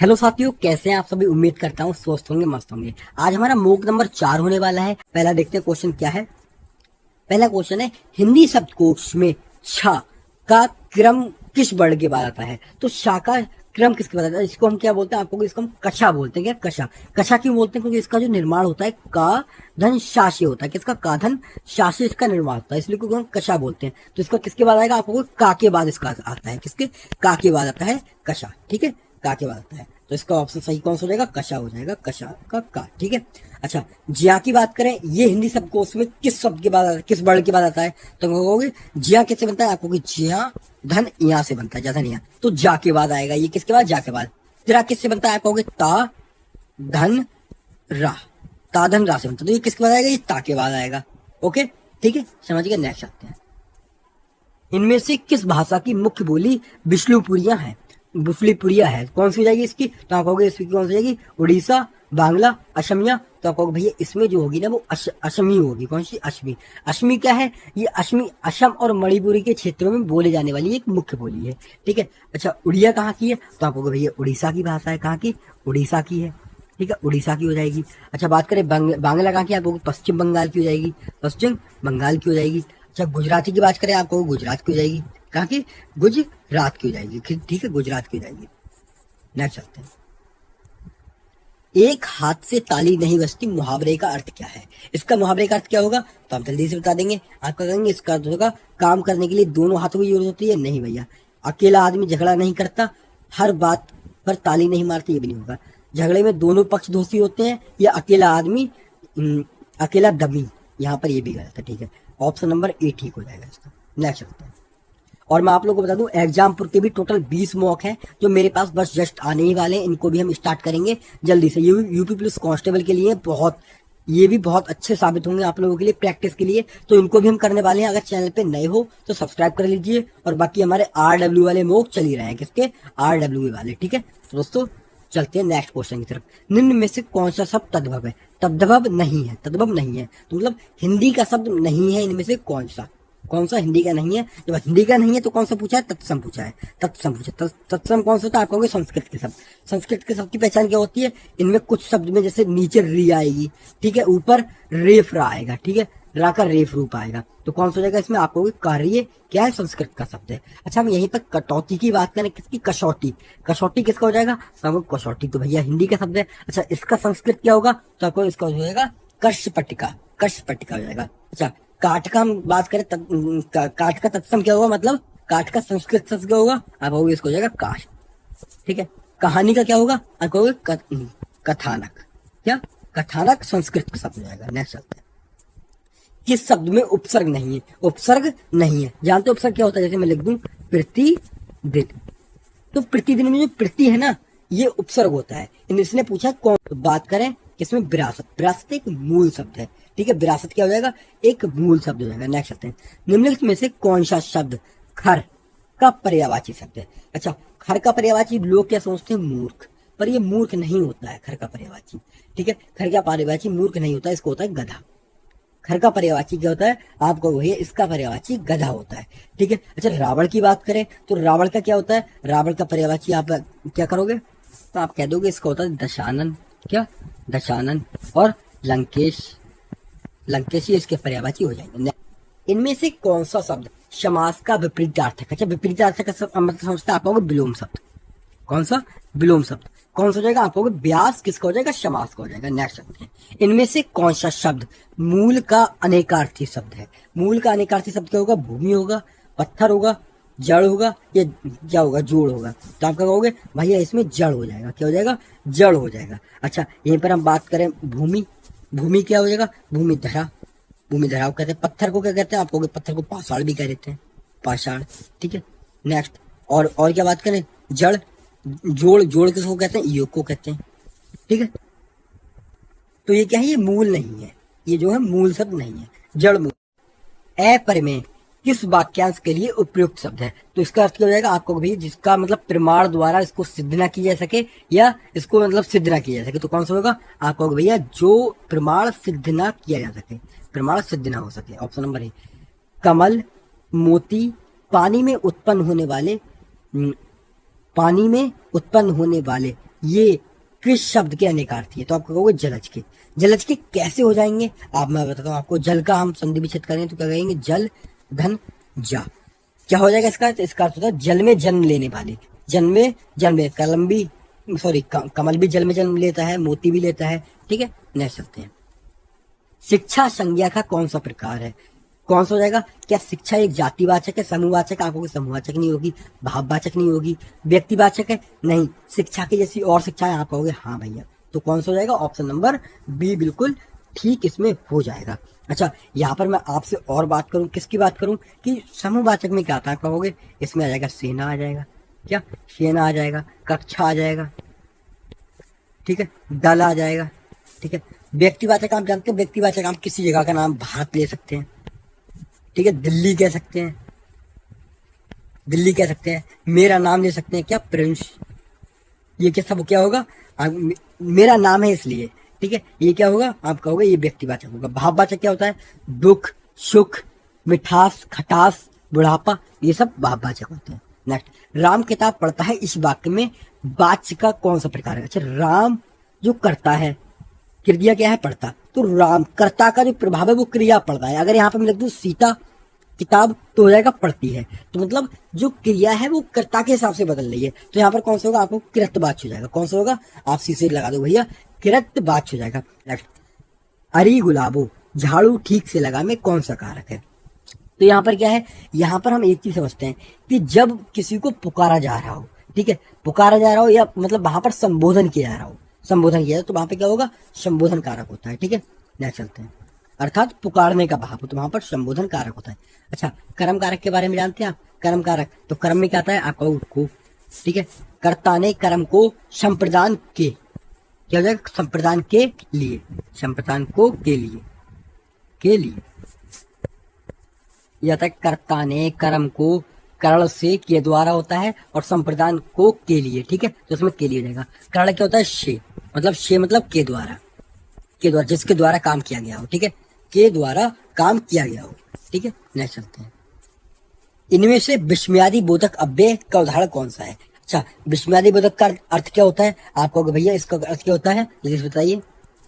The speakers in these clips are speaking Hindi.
हेलो साथियों, कैसे हैं आप सभी। उम्मीद करता हूँ स्वस्थ होंगे, मस्त होंगे। आज हमारा मोक नंबर 4 होने वाला है। पहला देखते हैं क्वेश्चन क्या है। पहला क्वेश्चन है, हिंदी शब्दकोश में छ का क्रम किस वर्ण के बाद आता है। तो शा का क्रम किसके बाद आता है। इसको हम क्या बोलते हैं, आपको इसको हम कशा बोलते हैं। क्या कशा, कशा क्यों बोलते हैं, क्योंकि इसका जो निर्माण होता है का धन शा से होता है। किसका, का धन शा से इसका निर्माण होता है, इसलिए क्योंकि हम कशा बोलते हैं। तो इसका किसके बाद आएगा, आपको का के बाद इसका आता है। किसके, का के बाद आता है कशा। ठीक है, का के बाद आता है। तो इसका ऑप्शन सही कौन सा हो जाएगा, कशा हो जाएगा, कशा का। ठीक है। अच्छा, ज्या की बात करें, ये हिंदी शब्दकोश में किस शब्द के बाद आता है, किस वर्ण के बाद आता है। तो कहोगे ज्या किससे बनता है, आपको ज्या धन या से बनता है, ज्या धन या। तो जा के बाद आएगा, ये किसके बाद, जा के बाद। तिरा किससे बनता है, आप कहोगे ता धन रा, ता धन रा से बनता है। तो ये किसके बाद आएगा, ये ता के बाद आएगा। ओके, ठीक है, समझ गए। नेक्स्ट आते हैं, इनमें से किस भाषा की मुख्य बोली विष्णुपुरिया है। विष्णुपुरिया है, कौन सी हो जाएगी इसकी। तो आप कहोगे इसकी कौन सी जाएगी, उड़ीसा, बांग्ला, असमिया। तो आप कहोगे भैया इसमें जो होगी ना वो असमी होगी। कौन सी, असमी। असमी क्या है, ये असमी असम और मणिपुरी के क्षेत्रों में बोले जाने वाली एक मुख्य बोली है। ठीक है। अच्छा, उड़िया कहाँ की है, तो आप कहोगे भैया उड़ीसा की भाषा है। कहाँ की, उड़ीसा की है। ठीक है, उड़ीसा की हो जाएगी। अच्छा, बात करें बांग्ला कहाँ की, आप कहोगे पश्चिम बंगाल की हो जाएगी, पश्चिम बंगाल की हो जाएगी। अच्छा, गुजराती की बात करें, आपको गुजरात की हो जाएगी। कहाँ की, गुजरात की हो जाएगी। ठीक है, गुजरात की हो जाएगी। नेक्स्ट चलते हैं, एक हाथ से ताली नहीं बजती मुहावरे का अर्थ क्या है। इसका मुहावरे का अर्थ क्या होगा, तो हम जल्दी से बता देंगे। आपका कहेंगे इसका अर्थ होगा, काम करने के लिए दोनों हाथों की जरूरत होती है। नहीं भैया, अकेला आदमी झगड़ा नहीं करता, हर बात पर ताली नहीं मारती, ये भी नहीं होगा। झगड़े में दोनों पक्ष दोषी होते हैं, या अकेला आदमी अकेला दमी, यहाँ पर ये भी गलत है। ठीक है, ऑप्शन नंबर ए ठीक हो जाएगा इसका। नेक्स्ट चलते हैं, और मैं आप लोगों को बता दूं एग्जामपुर के भी टोटल 20 मॉक हैं जो मेरे पास बस जस्ट आने ही वाले हैं। इनको भी हम स्टार्ट करेंगे जल्दी से। ये यूपी पुलिस कांस्टेबल के लिए बहुत, ये भी बहुत अच्छे साबित होंगे आप लोगों के लिए, प्रैक्टिस के लिए। तो इनको भी हम करने वाले हैं। अगर चैनल पे नए हो तो सब्सक्राइब कर लीजिए। और बाकी हमारे RW वाले मॉक चल ही रहे हैं, किसके, RW वाले। ठीक है तो दोस्तों, चलते हैं नेक्स्ट क्वेश्चन की तरफ। निम्न में से कौन सा शब्द तद्भव है। तद्भव नहीं है, तद्भव नहीं है तो मतलब हिंदी का शब्द नहीं है। इनमें से कौन सा, कौन सा हिंदी का नहीं है। जब हिंदी का नहीं है तो कौन सा पूछा है, तत्सम पूछा है। तत्सम पूछा, तत्सम कौन सा होता है, आप कहोगे संस्कृत के शब्द। संस्कृत के शब्द की पहचान क्या होती है, इनमें कुछ शब्द में जैसे नीचे री आएगी, ठीक है, ऊपर रेफ रा आएगा। ठीक है, रा का रेफ रूप आएगा। तो कौन सा हो जाएगा इसमें, आप कहोगे कार्य क्या है, संस्कृत का शब्द है। अच्छा, हम यहीं पर कटौती की बात करें, किसकी, कसौटी। कसौटी किसका हो जाएगा, कसौटी तो भैया हिंदी का शब्द है। अच्छा, इसका संस्कृत क्या होगा, तो आपको इसका हो जाएगा कष्टपटिका, कष्टपटिका हो जाएगा। अच्छा, काठ का हम बात करें, काठ का तत्सम क्या होगा, मतलब काठ का संस्कृत शब्द क्या होगा, आप कहोगे इसको हो जाएगा काश। ठीक है, कहानी का क्या होगा, आप कहोगे कथानक। क्या, कथानक संस्कृत का शब्द हो जाएगा। नेक्स्ट चलते हैं, किस शब्द में उपसर्ग नहीं है। उपसर्ग नहीं है, जानते हो उपसर्ग क्या होता है, जैसे मैं लिख दूं प्रतिदिन। तो प्रतिदिन में जो प्रति है ना, ये उपसर्ग होता है। इसने पूछा कौन, तो बात करें किसमें, विरासत। विरासत एक मूल शब्द है। ठीक है, विरासत क्या हो जाएगा, एक मूल शब्द हो जाएगा। नेक्स्ट चलते हैं, निम्नलिखित में से कौन सा शब्द खर का पर्यायवाची शब्द है। अच्छा, खर का पर्यायवाची लोग क्या सोचते हैं, मूर्ख, पर ये मूर्ख नहीं होता है खर का पर्यायवाची। ठीक है, खर का पर्यायवाची मूर्ख नहीं होता है, इसको होता है गधा। खर का पर्यायवाची क्या होता है, आपको वही, इसका पर्यायवाची गधा होता है। ठीक है। अच्छा, रावण की बात करें तो रावण का क्या होता है, रावण का पर्यायवाची आप क्या करोगे, तो आप कह दोगे इसका होता है दशानन। क्या, दशानन। और लंकेश, लंकेशी इसके पर्यायवाची हो जाएंगे। इनमें से कौन सा शब्द समास का विपरीतार्थक। अच्छा, विपरीतार्थक का मतलब समझते आप कहोगे विलोम शब्द। कौन सा, विलोम शब्द। कौन सा हो जाएगा, आप कहोगे व्यास, किसका हो जाएगा, समास का हो जाएगा। नेक्स्ट शब्द है, इनमें से कौन सा शब्द मूल का अनेकार्थी शब्द है। मूल का अनेकार्थी शब्द क्या होगा, भूमि होगा, पत्थर होगा, जड़ होगा, या क्या होगा, जोड़ होगा। तो आप क्या कहोगे भैया इसमें जड़ हो जाएगा। क्या हो जाएगा, जड़ हो जाएगा। अच्छा, यहीं पर हम बात करें भूमि, भूमि क्या हो जाएगा, भूमि धरा, भूमि धराव कहते हैं। पत्थर को क्या कहते हैं, आप कहोगे पत्थर को पाषाण भी कह देते हैं, पाषाण। ठीक है, नेक्स्ट। और क्या बात करें, जड़, जोड़, जोड़ किसको कहते हैं, योग को कहते हैं। ठीक है, तो ये क्या है, ये मूल नहीं है, ये जो है मूल शब्द नहीं है, जड़ मूल। पर में किस वाक्यांश के लिए उपयुक्त शब्द है। तो इसका अर्थ क्या हो जाएगा, आपको भी जिसका मतलब प्रमाण द्वारा इसको सिद्ध ना किया जा सके, या इसको मतलब सिद्ध ना किया जा सके। तो कौन सा होगा, आपको भैया जो प्रमाण सिद्ध ना किया जा सके, प्रमाण सिद्ध ना हो सके। ऑप्शन नंबर ए, कमल, मोती, पानी में उत्पन्न होने वाले, पानी में उत्पन्न होने वाले ये किस शब्द के अनेकार्थी है? तो आप कहोगे जलज के। जलज के कैसे हो जाएंगे आप, मैं बताता हूँ आपको। जल का हम संधि विच्छेद करेंगे तो क्या कहेंगे? जल धन जा। क्या हो जाएगा इसका? तो इसका अर्थ होता है जल में जन्म लेने वाले। जन्म में कलम भी, सॉरी कमल भी जल में जन्म लेता है, मोती भी लेता है। ठीक है, नेक्स्ट चलते हैं। शिक्षा संज्ञा का कौन सा प्रकार है? कौन सा हो जाएगा? क्या शिक्षा एक जातिवाचक है, समूहवाचक? आप कहोगे समूहवाचक नहीं होगी, भाववाचक नहीं होगी, व्यक्तिवाचक है? नहीं, शिक्षा की जैसी और शिक्षाएं। आप कहोगे हाँ भैया। तो कौन सा हो जाएगा? ऑप्शन नंबर बी बिल्कुल ठीक इसमें हो जाएगा। अच्छा, यहाँ पर मैं आपसे और बात करूं, किसकी बात करूं कि समूहवाचक में क्या आता है? कहोगे इसमें आ जाएगा सेना आ जाएगा। क्या? सेना आ जाएगा, कक्षा आ जाएगा, ठीक है, दल आ जाएगा। ठीक है, व्यक्तिवाचक आप जानते हैं, व्यक्तिवाचक आप किसी जगह का नाम भारत ले सकते हैं। ठीक है, दिल्ली कह सकते हैं, दिल्ली कह सकते हैं, मेरा नाम ले सकते हैं, क्या? प्रिंस। ये क्या सब क्या होगा? मेरा नाम है इसलिए। ठीक है, ये क्या होगा? आप कहोगे ये व्यक्तिवाचक होगा। भाववाचक क्या होता है? दुख, सुख, मिठास, खटास, बुढ़ापा, ये सब भाववाचक होते हैं। नेक्स्ट, राम किताब पढ़ता है, इस वाक्य में वाच्य का कौन सा प्रकार है? अच्छा, राम जो करता है, क्रिया क्या है? पढ़ता। तो राम कर्ता का जो प्रभाव है वो क्रिया पढ़ता है। अगर यहाँ पर मैं लिख दूं सीता किताब तो हो जाएगा पढ़ती है। तो मतलब जो क्रिया है वो कर्ता के हिसाब से बदल रही है। तो यहाँ पर कौन सा होगा? आपको कृतवाच्य हो जाएगा। कौन सा होगा? आप शीशे लगा दो भैया, कृतवाच्य हो जाएगा। नेक्स्ट, अरे गुलाबो झाड़ू ठीक से लगा में कौन सा कारक है? तो यहाँ पर क्या है? यहाँ पर हम एक चीज समझते हैं कि जब किसी को पुकारा जा रहा हो, ठीक है, पुकारा जा रहा हो या मतलब वहां पर संबोधन किया जा रहा हो, संबोधन किया जाए तो वहां पे क्या होगा? संबोधन कारक होता है। ठीक है, नेक्स्ट चलते हैं। अर्थात पुकारने का भाव हो तो वहां पर संबोधन कारक होता है। अच्छा, कर्म कारक के बारे में जानते हैं आप? कर्म कारक तो कर्म में क्या आता है? आपका को। ठीक है, कर्ता ने कर्म को संप्रदान के, क्या हो जाएगा? संप्रदान के लिए, संप्रदान को के लिए, के लिए यह आता है कर्ता ने कर्म को, कर्ण से के द्वारा होता है और संप्रदान को के लिए। ठीक है, तो उसमें के लिए रहेगा। कर्ण क्या होता है? शे, मतलब शे मतलब के द्वारा, के द्वारा, जिसके द्वारा काम किया गया हो। ठीक है, के द्वारा काम किया गया हो। ठीक है, नेक्स्ट चलते हैं। इनमें से विस्मयादि बोधक अव्यय का उदाहरण कौन सा है? अच्छा, विस्मयादि बोधक का अर्थ क्या होता है? आप कहोगे भैया इसका अर्थ क्या होता है, जल्दी बताइए।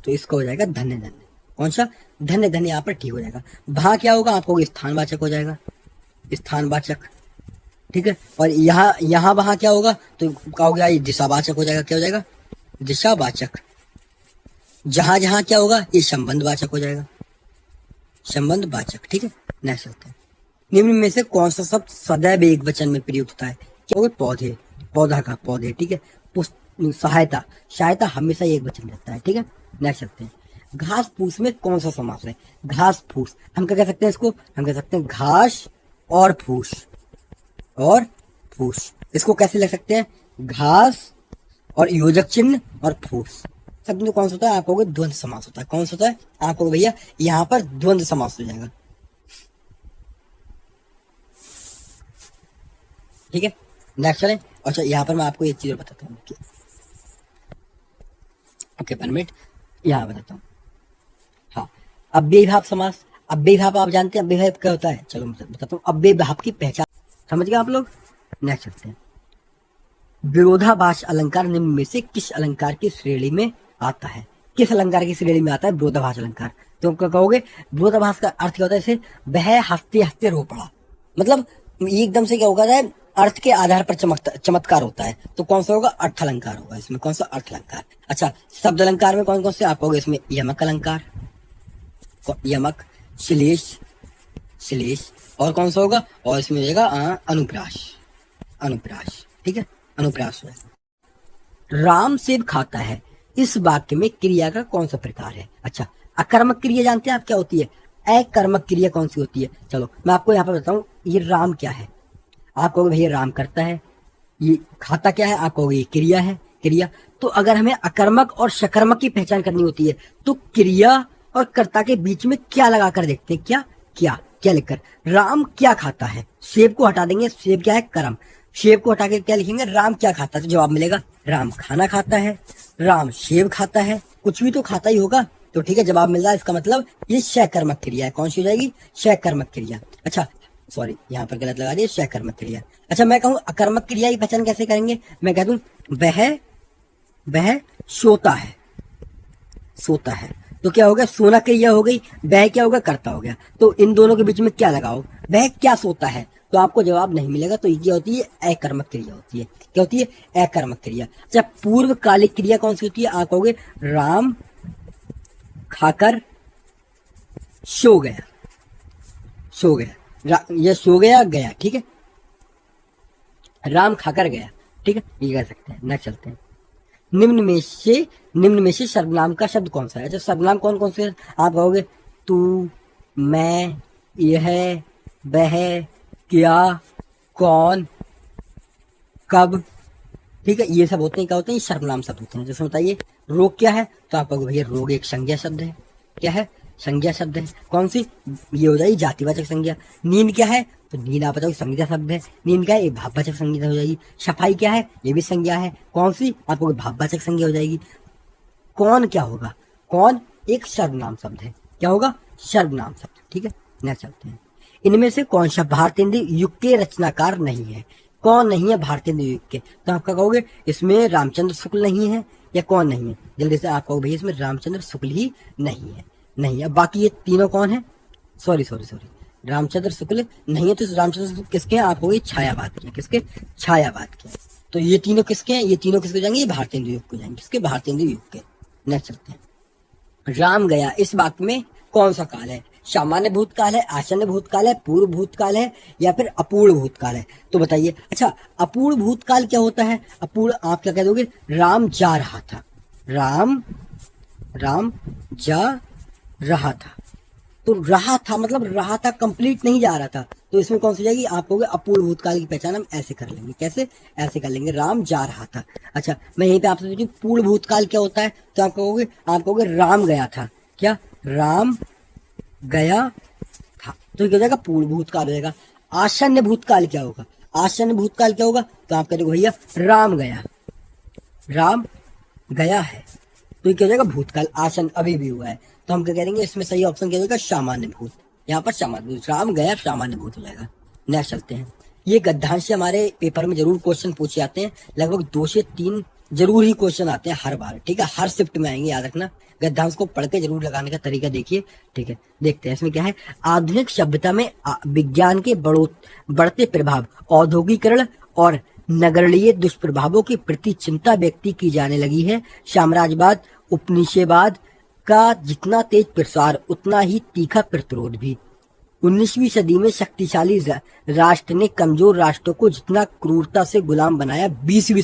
तो इसका हो जाएगा धन्य धन्य। कौन सा? धन्य धन्य। यहाँ पर ठीक हो जाएगा। वहां क्या होगा? आप कहोगे स्थानवाचक हो जाएगा, स्थानवाचक। ठीक है, और यहाँ वहां क्या होगा? तो कहोगे ये दिशावाचक हो जाएगा। क्या हो जाएगा? दिशावाचक। जहां जहां क्या होगा? ये संबंधवाचक हो जाएगा, संबंधवाचक। ठीक है, नेक्स्ट चलते हैं। निम्न में से कौन सा शब्द सदैव एक वचन में प्रयुक्त होता है? क्या होगा? पौधे, पौधा का पौधे। ठीक है, सहायता, सहायता हमेशा एक वचन रहता है। ठीक है, नेक्स्ट चलते हैं। घास फूस में कौन सा समास है? घास फूस हम क्या कह सकते हैं? इसको हम कह सकते हैं घास और फूस, और फूस। इसको कैसे लिख सकते हैं? घास और योजक चिन्ह और फूस। शब्द कौन सा होता है? आप कहोगे द्वंद्व समास होता है। कौन सा होता है? आप कहोगे भैया यहाँ पर द्वंद्व समास हो जाएगा। ठीक है, नेक्स्ट चलें। अच्छा, यहाँ पर मैं आपको एक चीज बताता हूँ। ओके, 1 मिनट, यहाँ बताता हूँ। हाँ, अव्ययीभाव समास। अव्ययीभाव आप जानते हैं अव्ययीभाव क्या होता है? चलो मैं बताता हूँ। अव्ययीभाव की पहचान समझ गए आप लोग? नेक्स्ट चलते हैं। विरोधाभास अलंकार निम्न में से किस अलंकार की श्रेणी में आता है? किस अलंकार की श्रेणी में आता है विरोधाभास अलंकार? तो क्या कहोगे? विरोधाभास का अर्थ क्या होता है? इसे वह हंसते हंसते रो पड़ा, मतलब एकदम से क्या होगा? अर्थ के आधार पर चमत्कार होता है। तो कौन सा होगा? अर्थ अलंकार होगा इसमें। कौन सा? अर्थ अलंकार। अच्छा, शब्द अलंकार में कौन कौन से आप कहोगे? इसमें यमक अलंकार, यमक, श्लेष, श्लेष, और कौन सा होगा? और इसमें रहेगा अनुप्रास, अनुप्रास। ठीक है, अनुप्रास है। राम सेब खाता है, इस वाक्य में क्रिया का कौन सा प्रकार है? अच्छा, अकर्मक क्रिया जानते हैं आप क्या होती है? अकर्मक क्रिया कौन सी होती है? चलो मैं आपको यहाँ पर बताऊं। ये राम क्या है? आप कहोगे भैया राम करता है। ये खाता क्या है? आप कहोगे ये क्रिया है, क्रिया। तो अगर हमें अकर्मक और सकर्मक की पहचान करनी होती है तो क्रिया और कर्ता के बीच में क्या लगाकर देखते हैं? क्या क्या क्या लिखकर? राम क्या खाता है, सेब को हटा देंगे, सेब क्या है? कर्म। सेब को हटा के क्या लिखेंगे? राम क्या खाता है? तो जवाब मिलेगा राम खाना खाता है, राम सेब खाता है, कुछ भी तो खाता ही होगा। तो ठीक है, जवाब मिल रहा है। इसका मतलब ये सकर्मक क्रिया है। कौन सी हो जाएगी? सकर्मक क्रिया। अच्छा, सॉरी यहाँ पर गलत लगा दिया, सकर्मक क्रिया। अच्छा, मैं कहूँ अकर्मक क्रिया की पहचान कैसे करेंगे? मैं कह दूं वह वह सोता है, सोता है। तो क्या हो गया, सोना क्रिया हो गई, वह क्या होगा, कर्ता हो गया। तो इन दोनों के बीच में क्या लगाओ, वह क्या सोता है, तो आपको जवाब नहीं मिलेगा। तो ये क्या होती है, अकर्मक क्रिया होती है। क्या होती है, अकर्मक क्रिया। अच्छा, पूर्वकालिक क्रिया कौन सी होती है, आप कहोगे राम खाकर सो गया, सो गया, ये सो गया गया, ठीक है, राम खाकर गया, ठीक है, ये कह सकते हैं। नेक्स्ट चलते हैं। निम्न में से सर्वनाम का शब्द कौन सा है। अच्छा, सर्वनाम कौन कौन से हैं, आप कहोगे तू, मैं, यह, वह, क्या, कौन, कब, ठीक है, ये सब होते हैं, क्या होते हैं, ये सर्वनाम शब्द होते हैं। जैसे बताइए, रोग क्या है, तो आप कहोगे भैया रोग एक संज्ञा शब्द है। क्या है, संज्ञा शब्द है। कौन सी, ये हो जाएगी जातिवाचक संज्ञा। नींद क्या है, तो नींद आप बताओगे संज्ञा शब्द है। नींद क्या है, एक भाववाचक संज्ञा हो जाएगी। सफाई क्या है, ये भी संज्ञा है। कौन सी, आप कहोगे भाववाचक संज्ञा हो जाएगी। कौन क्या होगा, कौन एक सर्वनाम शब्द है। क्या होगा, सर्वनाम शब्द, ठीक है। नेक्स्ट चलते हैं। इनमें से कौन सा भारतेंदु युग के रचनाकार नहीं है। कौन नहीं है भारतेंदु युग के, तो आप क्या कहोगे, इसमें रामचंद्र शुक्ल नहीं है, या कौन नहीं है, जल्दी से आप कहोगे भैया इसमें रामचंद्र शुक्ल ही नहीं है, नहीं है। बाकी ये तीनों कौन है, sorry sorry sorry, Ramchandra Shukla नहीं है। तो रामचंद्र शुक्ल किसके हैं, आप कहोगे छायावाद के, किसके, छायावाद के। तो ये तीनों किसके हैं, ये तीनों किसके जाएंगे, ये भारतेंदु युग को जाएंगे, किसके, भारतेंदु युग के। नेक्स्ट चलते हैं। राम गया, इस वाक्य में कौन सा काल है, सामान्य भूतकाल है, आसन्न भूतकाल है, पूर्व भूतकाल है, या फिर अपूर्ण भूतकाल है, तो बताइए। अच्छा, अपूर्ण भूतकाल क्या होता है, अपूर्ण आप क्या कह दोगे, राम जा रहा था, राम जा रहा था। तो रहा था मतलब रहा था, कंप्लीट नहीं जा रहा था, तो इसमें कौन सी जाएगी, आप कहोगे अपूर्ण भूतकाल की पहचान हम ऐसे कर लेंगे। कैसे, ऐसे कर लेंगे, राम जा रहा था। अच्छा, मैं यहीं पे आपसे पूछूं पूर्ण भूतकाल क्या होता है, तो आप कहोगे राम गया था। क्या, राम गया था, तो क्या हो जाएगा, पूर्ण भूतकाल हो जाएगा। आसन्न भूतकाल क्या होगा, आसन्न भूतकाल क्या होगा, तो आप कहोगे भैया राम गया, राम गया है, तो ये क्या हो जाएगा, भूतकाल, आसन अभी भी हुआ है। तो हम क्या कह देंगे, इसमें सही ऑप्शन क्या होगा, सामान्य भूत। यहाँ पर सामान्य भूत, राम गया सामान्य भूत हो जाएगा। नेक्स्ट चलते हैं। ये गद्यांश से हमारे पेपर में जरूर क्वेश्चन पूछे जाते हैं, लगभग 2 से 3 जरूर ही क्वेश्चन आते हैं हर बार, ठीक है, हर शिफ्ट में आएंगे, याद रखना। गद्यांश को पढ़ के जरूर लगाने का तरीका देखिए, ठीक है। देखते हैं इसमें क्या है। आधुनिक सभ्यता में विज्ञान के बढ़ते प्रभाव, औद्योगिकरण और नगरीय दुष्प्रभावों के प्रति चिंता व्यक्त की जाने लगी है। साम्राज्यवाद, उपनिवेशवाद का जितना तेज प्रसार उतना ही तीखा प्रतिरोध भी। 19वीं सदी में शक्तिशाली राष्ट्र ने कमजोर राष्ट्रों को जितना क्रूरता से गुलाम बनाया, 20वीं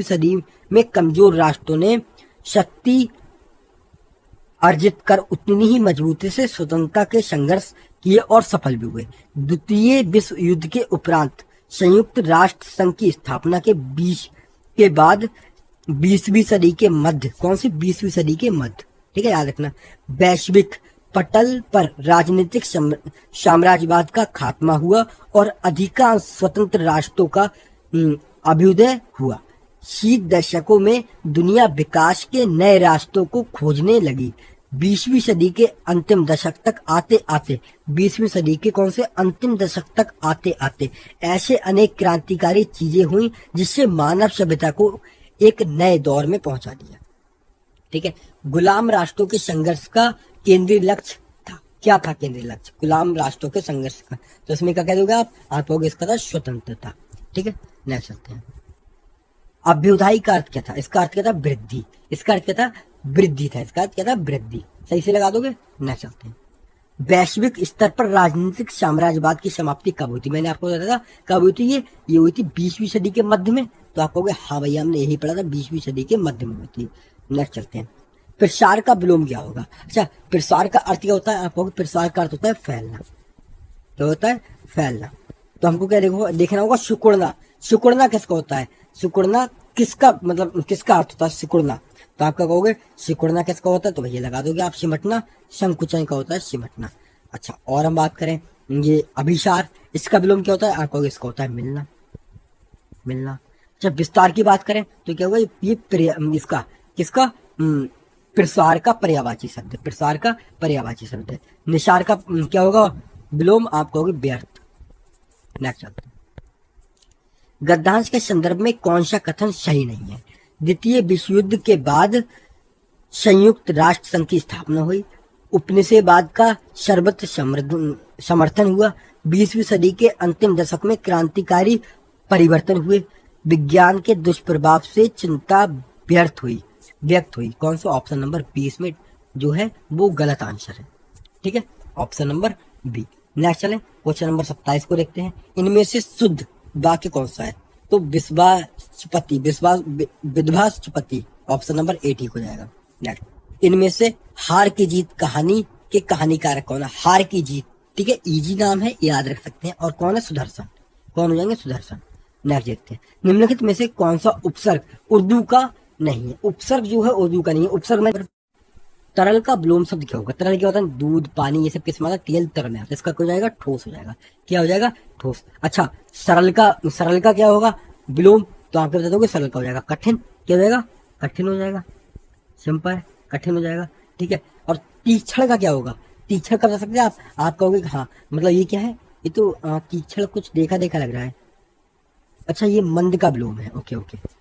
सदी में कमजोर राष्ट्रों ने शक्ति अर्जित कर उतनी ही मजबूती से स्वतंत्रता के संघर्ष किए और सफल भी हुए। द्वितीय विश्व युद्ध के उपरांत संयुक्त राष्ट्र संघ की स्थापना के बाद 20वीं सदी के मध्य, कौन सी 20वीं सदी के मध्य, ठीक है, याद रखना, वैश्विक पटल पर राजनीतिक साम्राज्यवाद का खात्मा हुआ और अधिकांश स्वतंत्र राष्ट्रों का अभ्युदय हुआ। शीत दशकों में दुनिया विकास के नए रास्तों को खोजने लगी। 20वीं सदी के अंतिम दशक तक आते आते 20वीं सदी के कौन से अंतिम दशक तक आते आते ऐसे अनेक क्रांतिकारी चीजें हुई जिससे मानव सभ्यता को एक नए दौर में पहुंचा दिया। ठीक है, गुलाम राष्ट्रों के संघर्ष का केंद्रीय लक्ष्य था, क्या था केंद्रीय लक्ष्य, गुलाम राष्ट्रों के संघर्ष का, तो इसमें क्या कह दोगे आप कहोगे इसका था स्वतंत्रता। ठीक है, नेक्स्ट चलते हैं। अभ्युदय का अर्थ क्या था, इसका अर्थ क्या था वृद्धि, इसका अर्थ क्या था वृद्धि था, इसका अर्थ क्या था वृद्धि, सही से लगा दोगे। नेक्स्ट चलते हैं। वैश्विक स्तर पर राजनीतिक साम्राज्यवाद की समाप्ति कब हुई थी, मैंने आपको बताया था कब हुई थी, ये हुई थी 20वीं सदी के मध्य में, तो आप कहोगे हाँ भैया हमने यही पढ़ा था 20वीं सदी के मध्य में हुई थी। नेक्स्ट चलते हैं। प्रसार का विलोम क्या होगा, अच्छा प्रसार का अर्थ क्या होता है, आप कहोगे प्रसार का अर्थ होता है फैलना, क्या होता है फैलना, तो हमको क्या देखना होगा सिकुड़ना, सिकुड़ना किसका होता है, सिकुड़ना किसका मतलब किसका अर्थ होता है सिकुड़ना, तो आप क्या कहोगे सिकुड़ना किसका होता है, तो भैया लगा दोगे आप सिमटना, संकुचन का होता है सिमटना। अच्छा और हम बात करें ये अभिसार, इसका विलोम क्या होता है, आप कहोगे इसका होता है मिलना, मिलना। अच्छा विस्तार की बात करें तो क्या होगा, ये इसका किसका प्रसार का पर्यायवाची शब्द है, प्रसार का पर्यायवाची शब्द है। निसार का क्या होगा विलोम, आप कहोगे व्यर्थ। नेक्स्ट चलते हैं। गद्यांश के संदर्भ में कौन सा कथन सही नहीं है, द्वितीय विश्व युद्ध के बाद संयुक्त राष्ट्र संघ की स्थापना हुई। उपनिषेधवाद का सर्वत्र समर्थन हुआ। 20वीं सदी के अंतिम दशक में क्रांतिकारी परिवर्तन हुए। विज्ञान के दुष्प्रभाव से चिंता व्यक्त हुई। कौन सा? ऑप्शन नंबर 20 में जो है वो गलत आंसर है। ठीक है, ऑप्शन नंबर बी। नेक्स्ट चलें, क्वेश्चन नंबर 27 को देखते हैं। इनमें से शुद्ध वाक्य कौन सा है? तो विध्वंसपति ऑप्शन नंबर 8 ठीक हो जाएगा। नेक्स्ट, इनमें से हार की जीत कहानी के कहानीकार कौन है? हार की जीत, ठीक है, इजी नाम है, याद रख सकते हैं। और कौन है? सुदर्शन। कौन हो जाएंगे? सुदर्शन। नेक्स्ट देखते हैं, निम्नलिखित में से कौन सा उपसर्ग उर्दू का नहीं है? उपसर्ग जो है उर्दू का नहीं है। उपसर्ग में तरल का विलोम शब्द क्या होगा? तरल क्या होता है? दूध, पानी, ये सब किस में आता है? तेल तरल में आता है। इसका क्या हो जाएगा? ठोस हो जाएगा। क्या हो जाएगा? ठोस। अच्छा, सरल का क्या होगा? विलोम। तो आप क्या बता दोगे? सरल का हो जाएगा कठिन। क्या हो जाएगा? कठिन हो जाएगा। सिंपल, कठिन हो जाएगा। ठीक है, और तीक्ष्ण का क्या होगा? तीक्ष्ण का बता सकते हैं आप कहोगे हाँ, मतलब ये क्या है? ये तो तीक्ष्ण कुछ देखा लग रहा है। अच्छा, ये मंद का विलोम है। ओके,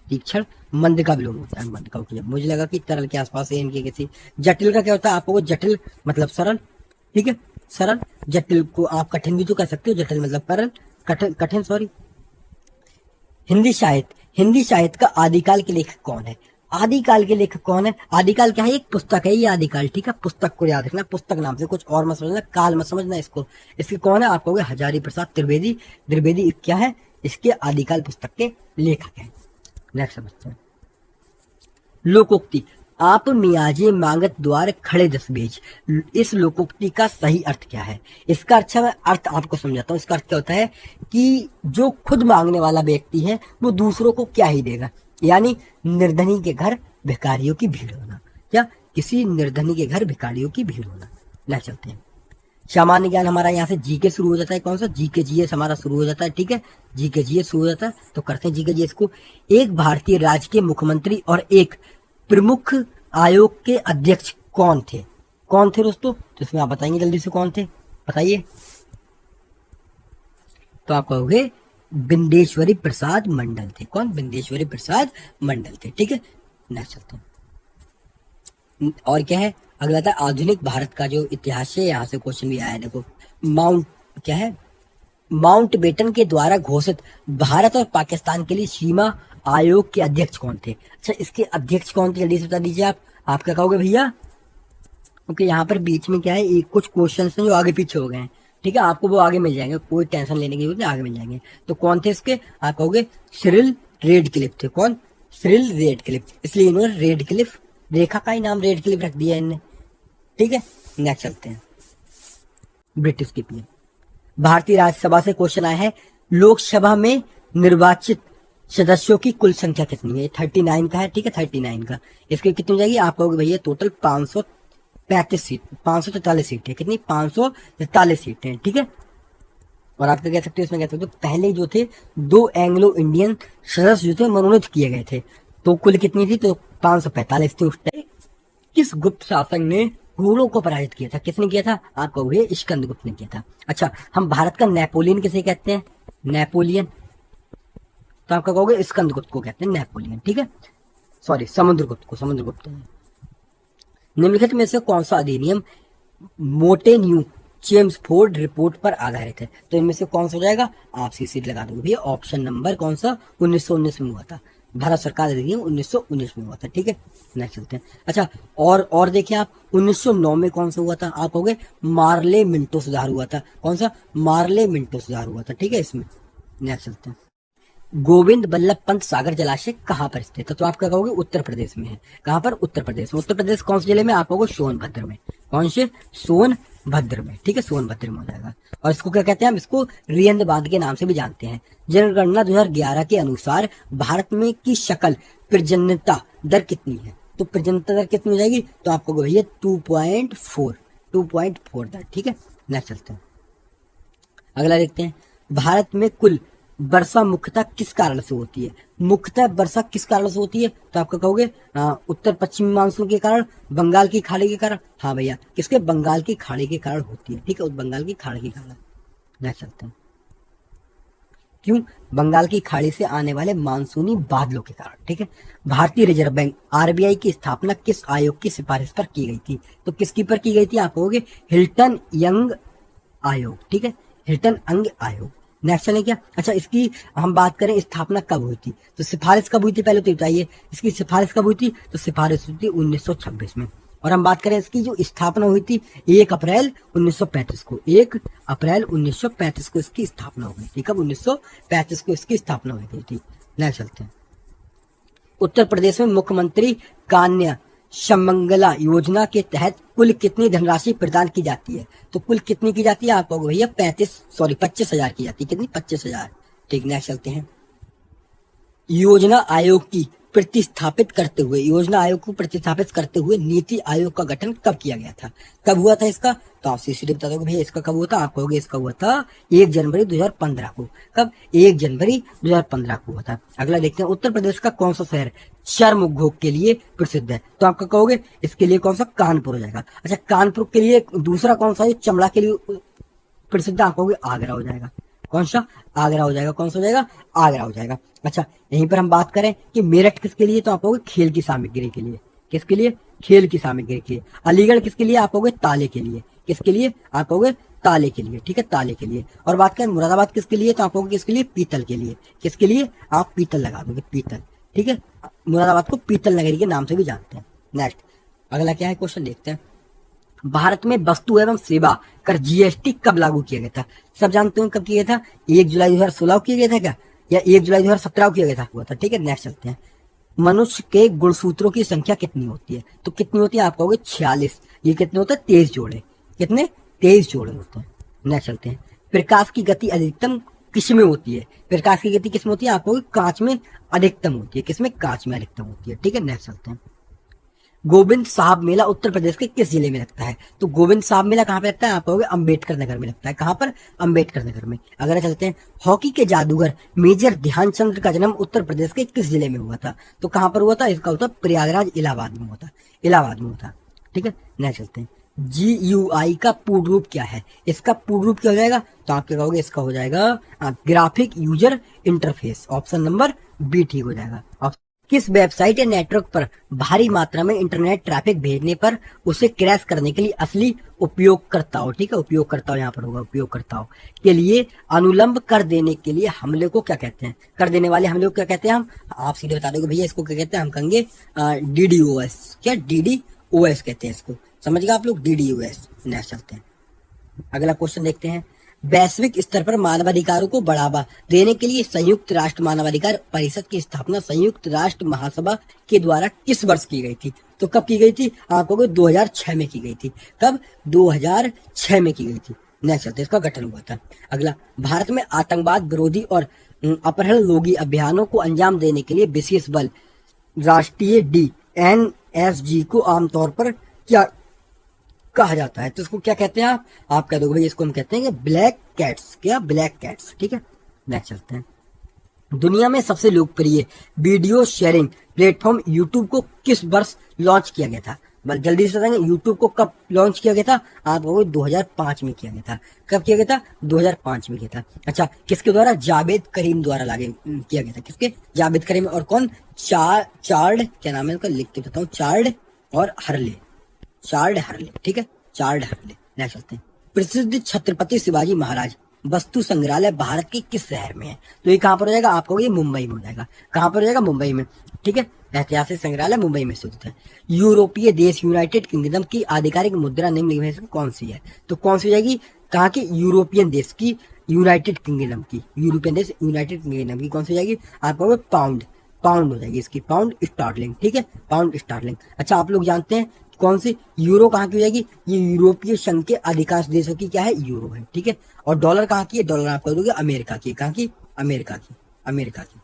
तीक्ष्ण मंद का विलोम होता है। मंद का, ओके। मुझे लगा कि तरल के आसपास है इनके किसी। जटिल का क्या होता है? आपको जटिल मतलब सरल। ठीक है, सरल। जटिल को आप कठिन भी तो कह सकते हो। जटिल मतलब सरल, कठिन सॉरी। हिंदी साहित्य का आदिकाल के लेखक कौन है? आदिकाल के लेखक कौन है? आदिकाल क्या है? एक पुस्तक है ये आदिकाल। ठीक है, पुस्तक को याद रखना, पुस्तक नाम से, कुछ और मत समझना, काल मत समझना इसको। इसके कौन है? आप कहोगे हजारी प्रसाद त्रिवेदी क्या है? इसके आदिकाल पुस्तक के लेखक हैं। नेक्स्ट समझते हैं, लोकोक्ति। आप मियाजे मांगत द्वार खड़े दस बेज। इस लोकोक्ति का सही अर्थ क्या है? इसका अच्छा मैं अर्थ आपको समझाता हूँ। इसका अर्थ क्या होता है कि जो खुद मांगने वाला व्यक्ति है वो दूसरों को क्या ही देगा। यानी निर्धनी के घर भिखारियों की भीड़ होना, या किसी निर्धनी के घर भिखारियों की भीड़ होना। ले चलते हैं, सामान्य ज्ञान हमारा यहाँ से जी के शुरू हो जाता है। कौन सा? जी के जीएस हमारा शुरू हो जाता है। ठीक है, जी के जीएस शुरू हो जाता है, तो करते हैं जी के जीएस को। एक भारतीय राज्य के मुख्यमंत्री और एक प्रमुख आयोग के अध्यक्ष कौन थे? दोस्तों? तो इसमें आप बताएंगे जल्दी से, कौन थे बताइए। तो आप कहोगे बिंदेश्वरी प्रसाद मंडल थे। कौन? बिंदेश्वरी प्रसाद मंडल थे। ठीक है, नेक्स्ट चलते हैं। और क्या है अगला? था आधुनिक भारत का जो इतिहास है। यहाँ से क्वेश्चन भी आया है, देखो। माउंटबेटन के द्वारा घोषित भारत और पाकिस्तान के लिए सीमा आयोग के अध्यक्ष कौन थे? अच्छा, इसके अध्यक्ष कौन थे? जल्दी से बता दीजिए। आप क्या कहोगे भैया? ओके, यहाँ पर बीच में क्या है, एक कुछ क्वेश्चन जो आगे पीछे हो गए हैं। ठीक है, आपको वो आगे मिल जाएंगे, कोई टेंशन लेने की जरूरत नहीं, आगे मिल जाएंगे। तो कौन थे इसके? आप कहोगे सिरिल रेडक्लिफ थे। कौन? Cyril Radcliffe. इसलिए इन्होंने रेडक्लिफ, रेखा का ही नाम रेडक्लिफ रख दिया इनने। ठीक है, नेक्स्ट चलते हैं, ब्रिटिश की पीएम। भारतीय राज्यसभा से क्वेश्चन आया है, लोकसभा में निर्वाचित सदस्यों की कुल संख्या कितनी है? 39 का है। ठीक है, 39 का। इसकी कितनी हो जाएगी? आप कहोगे भैया टोटल 543 सीट, 543 सीट है। कितनी? 543 सीट है। ठीक है, और आप क्या कह सकते हो इसमें? कह सकते हो पहले जो थे 2 एंग्लो इंडियन सदस्य जो थे मनोनीत किए गए थे। तो कुल कितनी थी? तो 545 थी उस टाइम। किस गुप्त शासक ने घोड़ों को पराजित किया था? किसने किया था? आप कहोगे स्कंदगुप्त ने किया था। अच्छा, हम भारत का नेपोलियन किसे कहते हैं? नेपोलियन। तो आप क्या कहोगे? स्कंदगुप्त को कहते हैं नेपोलियन। ठीक है, सॉरी, समुद्रगुप्त। निम्नलिखित में से कौन सा अधिनियम मोटेन्यू चेम्सफोर्ड रिपोर्ट पर आधारित है? तो इनमें से कौन सा हो जाएगा? आप सीट लगा दोगे भैया। ऑप्शन नंबर कौन सा? 1919 में हुआ था। भारत सरकार अधिनियम 1919 में हुआ था। ठीक है, नेक्स्ट चलते हैं। अच्छा, और देखिए आप, 1909 में कौन सा हुआ था? आप कहोगे मार्ले मिंटो सुधार हुआ था। कौन सा? मार्ले मिंटो सुधार हुआ था। ठीक है, इसमें नेक्स्ट चलते हैं। गोविंद बल्लभ पंत सागर जलाशय कहाँ पर स्थित है? तो आप क्या कहोगे? उत्तर प्रदेश में है। कहाँ पर? उत्तर प्रदेश में। उत्तर प्रदेश कौन से जिले में? आप कहोगे सोनभद्र में। कौन से? सोनभद्र में। ठीक है, सोनभद्र में हो जाएगा। और इसको क्या कहते हैं? हम इसको रियंदबाद के नाम से भी जानते हैं। जनगणना 2011 के अनुसार भारत में की सकल प्रजननता दर कितनी है? तो प्रजननता दर कितनी हो जाएगी? तो आप कहोगे भैया 2.4 दर। ठीक है, नेक्स्ट चलते हैं, अगला देखते हैं। भारत में कुल वर्षा मुख्यतः किस कारण से होती है? मुख्यतः वर्षा किस कारण से होती है? तो आपका कहोगे उत्तर पश्चिमी मानसून के कारण, बंगाल की खाड़ी के कारण। हाँ भैया, किसके? बंगाल की खाड़ी के कारण होती है। ठीक है, बंगाल की खाड़ी के कारण। नेक्स्ट चलते हैं, क्यों? बंगाल की खाड़ी से आने वाले मानसूनी बादलों के कारण। ठीक है। भारतीय रिजर्व बैंक आरबीआई की स्थापना किस आयोग की सिफारिश पर की गई थी? तो किसकी पर की गई थी? आप कहोगे हिल्टन यंग आयोग। ठीक है, हिल्टन अंग आयोग। नेक्स्ट चले क्या? अच्छा, इसकी हम बात करें स्थापना कब हुई थी, तो सिफारिश कब हुई थी पहले तो बताइए। इसकी सिफारिश कब हुई थी? तो सिफारिश हुई थी 1926 में। और हम बात करें इसकी जो स्थापना हुई थी 1 अप्रैल 1935 को। 1 अप्रैल 1935 को इसकी स्थापना हुई थी। कब? 1935 को इसकी स्थापना हुई थी। नेक्स्ट चलते हैं। उत्तर प्रदेश में मुख्यमंत्री कन्या समंगला योजना के तहत कुल कितनी धनराशि प्रदान की जाती है? तो कुल कितनी की जाती है? आप कहोगे भैया 25,000 की जाती है। कितनी? 25,000। ठीक, नेक्स्ट चलते हैं। योजना आयोग की प्रतिस्थापित करते हुए, योजना आयोग को प्रतिस्थापित करते हुए नीति आयोग का गठन कब किया गया था? कब हुआ था इसका? तो आप सीधे बता दोगे भैया इसका कब हुआ था। आप कहोगे इसका हुआ था 1 जनवरी 2015 को। कब? 1 जनवरी 2015 को हुआ था। अगला देखते हैं, उत्तर प्रदेश का कौन सा शहर चर्म उद्योग के लिए प्रसिद्ध है? तो आपका कहोगे इसके लिए कौन सा? कानपुर हो जाएगा। अच्छा, कानपुर के लिए दूसरा कौन सा है चमड़ा के लिए प्रसिद्ध? आप कहोगे आगरा हो जाएगा। कौन सा? आगरा हो जाएगा। कौन सा हो जाएगा? आगरा हो जाएगा। अच्छा, यहीं पर हम बात करें कि मेरठ किसके लिए, तो आप कहोगे खेल की सामग्री के लिए। किसके लिए? खेल की सामग्री के लिए। अलीगढ़ किसके लिए? आप कहोगे ताले के लिए। किसके लिए? आप कहोगे ताले के लिए। ठीक है, ताले के लिए। और बात करें मुरादाबाद किसके लिए, तो आप कहोगे किसके लिए? पीतल के लिए। किसके लिए? आप पीतल लगा दोगे, पीतल। ठीक है, मुरादाबाद को पीतल नगरी के नाम से भी जानते हैं। नेक्स्ट, अगला क्या है क्वेश्चन देखते हैं। भारत में वस्तु एवं सेवा कर जीएसटी कब लागू किया गया था? सब जानते हो कब किया गया था? 1 जुलाई 2016 को किया गया था क्या, या 1 जुलाई 2017 को किया गया था? हुआ था। ठीक है, नेक्स्ट चलते हैं। मनुष्य के गुणसूत्रों की संख्या कितनी होती है? तो कितनी होती है? आप कहोगे 46। ये कितने होते हैं? 23 जोड़े। कितने? 23 जोड़े होते हैं। नेक्स्ट चलते हैं। प्रकाश की गति अधिकतम किसमें होती है? प्रकाश की गति किसमें होती है? आप कहोगे कांच में अधिकतम होती है। किसमें? कांच में अधिकतम होती है। ठीक है, नेक्स्ट चलते हैं। गोविंद साहब मेला उत्तर प्रदेश के किस जिले में लगता है? तो गोविंद साहब मेला कहाँ पे लगता है? आप कहोगे अंबेडकर नगर में लगता है। कहाँ पर? अंबेडकर नगर में। अगर चलते हैं, हॉकी के जादूगर मेजर ध्यानचंद का जन्म उत्तर प्रदेश के किस जिले में हुआ था? तो कहाँ पर हुआ था? इसका होता प्रयागराज, इलाहाबाद में होता। इलाहाबाद में होता। ठीक है, नेक्स्ट चलते हैं। GUI का पूर्ण रूप क्या है? इसका पूर्ण रूप क्या हो जाएगा? तो आप क्या कहोगे? इसका हो जाएगा graphic user interface. Option number B ठीक हो जाएगा। किस वेबसाइट या नेटवर्क पर भारी मात्रा में इंटरनेट ट्रैफिक भेजने पर उसे क्रैश करने के लिए असली उपयोगकर्ताओं, ठीक है, उपयोगकर्ताओं यहाँ पर होगा, उपयोगकर्ताओं के लिए अनुलंब कर देने के लिए हमले को क्या कहते हैं? कर देने वाले हमले को क्या कहते हैं? हम आप सीधे बता दोगे भैया इसको क्या कहते हैं? हम कहेंगे DDoS। क्या? DDoS कहते हैं इसको। समझ गए आप लोग? DDoS। नेक्स्ट चलते हैं, अगला क्वेश्चन देखते हैं। वैश्विक स्तर पर मानवाधिकारों को बढ़ावा देने के लिए संयुक्त राष्ट्र मानवाधिकार परिषद की स्थापना संयुक्त राष्ट्र महासभा के द्वारा किस वर्ष की गई थी? तो कब की गई थी? आप कहोगे 2006 में की गई थी। कब? 2006 में की गई थी। नेक्स्ट चलते, इसका गठन हुआ था। अगला, भारत में आतंकवाद विरोधी और अपहरण रोधी अभियानों को अंजाम देने के लिए विशेष बल राष्ट्रीय DNSG को आमतौर पर क्या कहा जाता है? तो इसको क्या कहते हैं? आप कह दोगे भाई इसको हम कहते हैं कि ब्लैक कैट्स। क्या? Black cats. ठीक है, नेक्स्ट चलते हैं। दुनिया में सबसे लोकप्रिय वीडियो शेयरिंग प्लेटफॉर्म यूट्यूब को किस वर्ष लॉन्च किया गया था? बस जल्दी से बताएंगे, यूट्यूब को कब लॉन्च किया गया था? आप कहोगे 2005 में किया गया था। कब किया गया था? 2005 में किया था। अच्छा, किसके द्वारा? जावेद करीम द्वारा लागे किया गया था। किसके? जावेद करीम। और कौन? चार्ल्ड, क्या नाम है उनका, लिख के बताऊं, चार्ल्ड और हर्ले। चार्ल्ड हर्ले। ठीक है, चार्ल्ड हर्ले। नेक्स्ट चलते हैं। प्रसिद्ध छत्रपति शिवाजी महाराज वस्तु संग्रहालय भारत के किस शहर में है? तो ये कहाँ पर हो जाएगा? आप कहोगे मुंबई में हो जाएगा। कहाँ पर हो जाएगा? मुंबई में। ठीक है, ऐतिहासिक संग्रहालय मुंबई में स्थित है। यूरोपीय देश यूनाइटेड किंगडम की आधिकारिक मुद्रा निम्नलिखित में से कौन सी है? तो कौन सी हो जाएगी? कहाँ की? यूरोपियन देश की, यूनाइटेड किंगडम की। यूरोपियन देश यूनाइटेड किंगडम की कौन सी हो जाएगी? आप कहोगे पाउंड। पाउंड हो जाएगी इसकी, पाउंड स्टार्लिंग। ठीक है, पाउंड स्टार्लिंग। अच्छा, आप लोग जानते हैं कौन सी? यूरो कहाँ की हो जाएगी? ये यूरोपीय संघ के अधिकांश देशों की क्या है? यूरो है। ठीक है, और डॉलर कहाँ की है? डॉलर आप कह दोगे अमेरिका की। कहाँ की? अमेरिका की। अमेरिका की।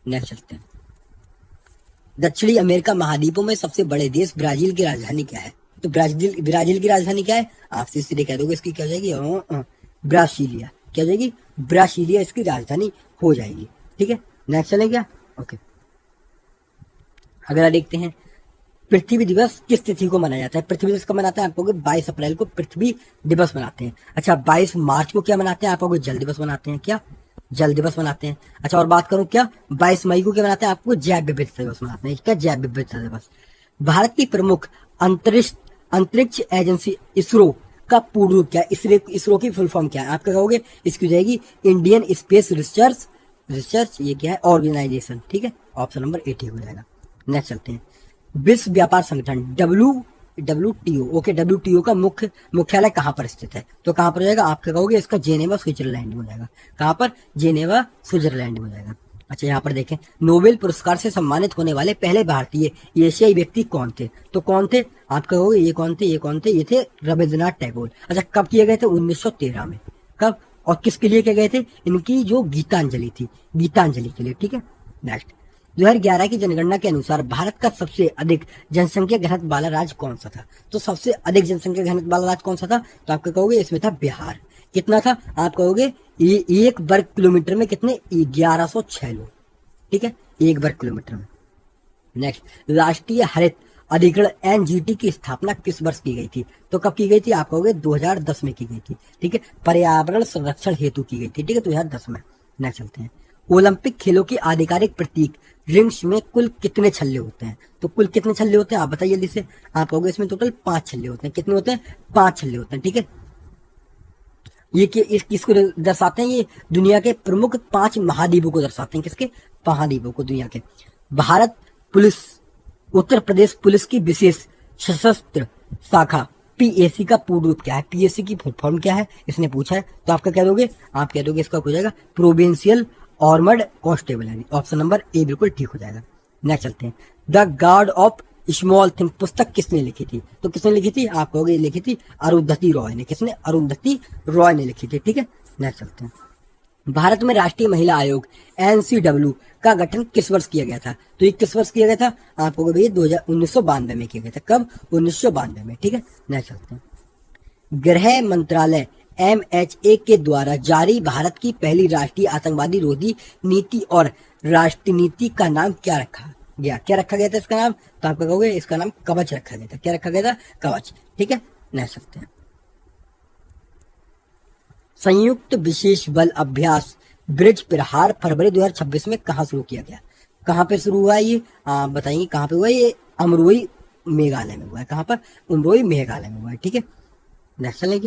नेक्स्ट चलते हैं। दक्षिणी अमेरिका महाद्वीपों में सबसे बड़े देश ब्राजील की राजधानी क्या है? तो ब्राजील की राजधानी क्या है? आप सीधे कह दोगे इसकी क्या हो जाएगी? ब्रासीलिया। क्या हो जाएगी? ब्रासीलिया इसकी राजधानी हो जाएगी। ठीक है, नेक्स्ट चलें क्या? ओके, अगला देखते हैं। पृथ्वी दिवस किस तिथि को मनाया जाता है? पृथ्वी दिवस कब मनाते हैं? आप कहोगे 22 अप्रैल को पृथ्वी दिवस मनाते हैं। अच्छा, 22 मार्च को क्या मनाते हैं? आप कहोगे जल दिवस मनाते हैं। क्या? जल दिवस मनाते हैं। अच्छा, और बात करूं क्या 22 मई को क्या मनाते हैं? आपको जैव विविधता दिवस मनाते हैं। क्या? जैव विविधता दिवस। भारत की प्रमुख अंतरिक्ष अंतरिक्ष एजेंसी इसरो का पूर्ण रूप क्या है? इसरो की फुल फॉर्म क्या है? आप क्या कहोगे? इसकी हो जाएगी इंडियन स्पेस रिसर्च रिसर्च ये क्या है? ऑर्गेनाइजेशन। ठीक है, ऑप्शन नंबर 80 हो जाएगा। नेक्स्ट चलते हैं। विश्व व्यापार संगठन WTO। ओके, WTO का मुख्यालय कहाँ पर स्थित है? तो कहाँ पर हो जाएगा? आप क्या कहोगे? इसका जेनेवा स्विट्जरलैंड में हो जाएगा। कहाँ पर? जेनेवा स्विट्जरलैंड में हो जाएगा। अच्छा, यहाँ पर देखें, नोबेल पुरस्कार से सम्मानित होने वाले पहले भारतीय एशियाई व्यक्ति कौन थे? तो कौन थे? आप कहोगे ये कौन थे? ये कौन थे? ये थे रविंद्रनाथ टैगोर। अच्छा, कब किए गए थे? 1913 में। कब और किसके लिए किए गए थे? इनकी जो गीतांजलि थी, गीतांजलि के लिए। ठीक है, नेक्स्ट। 2011 की जनगणना के अनुसार भारत का सबसे अधिक जनसंख्या घनत्व वाला राज्य कौन सा था? तो सबसे अधिक जनसंख्या घनत्व वाला राज्य कौन सा था? तो आप क्या कहोगे? इसमें था बिहार। कितना था? आप कहोगे ये 1 वर्ग किलोमीटर में कितने? 1106 लोग। ठीक है, 1 वर्ग किलोमीटर में। नेक्स्ट, राष्ट्रीय हरित अधिकरण NGT की स्थापना किस वर्ष की गई थी? तो कब की गई थी? आप कहोगे 2010 में की गई थी। ठीक है, पर्यावरण संरक्षण हेतु की गई थी। ठीक है, 2010 में। नेक्स्ट चलते हैं। ओलंपिक खेलों के आधिकारिक प्रतीक रिंग्स में कुल कितने छल्ले होते हैं? तो कुल कितने छल्ले होते हैं? आप बताइए जल्दी से। आप कहोगे इसमें टोटल 5 छल्ले होते हैं। कितने होते हैं? 5 छल्ले होते हैं। ठीक है, ये किसको दर्शाते हैं? ये दुनिया के प्रमुख 5 महाद्वीपों को दर्शाते हैं। किसके? महाद्वीपों को, दुनिया के। भारत पुलिस उत्तर प्रदेश पुलिस की विशेष सशस्त्र शाखा PAC का पूर्ण रूप क्या है? PAC की फुल फॉर्म क्या है? इसने पूछा है। तो आपका क्या दोगे? आप क्या दोगे? इसका हो जाएगा प्रोविंशियल आर्मर्ड कांस्टेबल। यानी ऑप्शन नंबर A बिल्कुल ठीक हो जाएगा। नेक्स्ट चलते हैं। The guard of small thing पुस्तक किसने लिखी थी? तो किसने लिखी थी? आप कहोगे लिखी थी अरुंधति रॉय ने। किसने? अरुंधति रॉय ने लिखी थी। ठीक है, नेक्स्ट चलते हैं। भारत में राष्ट्रीय महिला आयोग NCW का गठन किस वर्ष किया गया था? तो ये किस वर्ष किया गया था? आप कहोगे भैया 1992 में किया गया था। कब? 1992 में। ठीक है, नेक्स्ट चलते हैं। गृह मंत्रालय MHA के द्वारा जारी भारत की पहली राष्ट्रीय आतंकवादी रोधी नीति और राष्ट्रीय नीति का नाम क्या रखा गया? क्या रखा गया था इसका नाम? तो आप कहोगे इसका नाम कवच रखा गया था। क्या रखा गया था? कवच। ठीक है, नेक्स्ट चलते हैं। संयुक्त विशेष बल अभ्यास ब्रिज प्रहार फरवरी 2026 में कहाँ शुरू किया गया? कहाँ पे शुरू हुआ ये? बताइए कहाँ पे हुआ ये? अमरोई मेघालय में हुआ है। कहाँ पर? अमरोई मेघालय में हुआ है। ठीक है, नेक्स्ट चलेंगे।